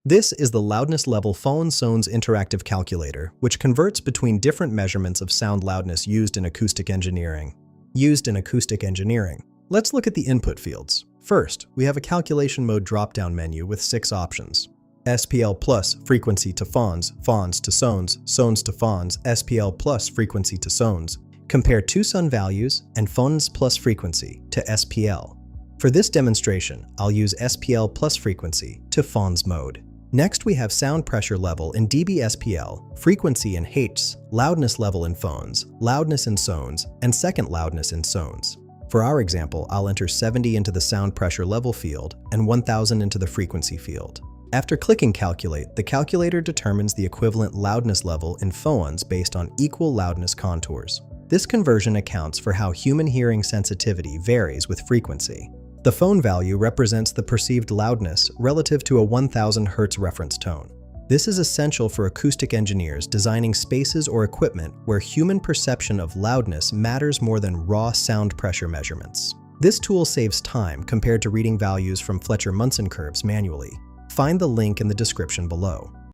This is the loudness level Phone-Sones interactive calculator, which converts between different measurements of sound loudness used in acoustic engineering. Let's look at the input fields. First, we have a calculation mode drop-down menu with 6 options. SPL plus frequency to phones, phones to sones, sones to phones, SPL plus frequency to sones. Compare two son values and phones plus frequency to SPL. For this demonstration, I'll use SPL plus frequency to phones mode. Next, we have sound pressure level in dB SPL, frequency in Hz, loudness level in phones, loudness in sones, and second loudness in sones. For our example, I'll enter 70 into the sound pressure level field and 1000 into the frequency field. After clicking Calculate, the calculator determines the equivalent loudness level in phones based on equal loudness contours. This conversion accounts for how human hearing sensitivity varies with frequency. The phone value represents the perceived loudness relative to a 1000 Hz reference tone. This is essential for acoustic engineers designing spaces or equipment where human perception of loudness matters more than raw sound pressure measurements. This tool saves time compared to reading values from Fletcher-Munson curves manually. Find the link in the description below.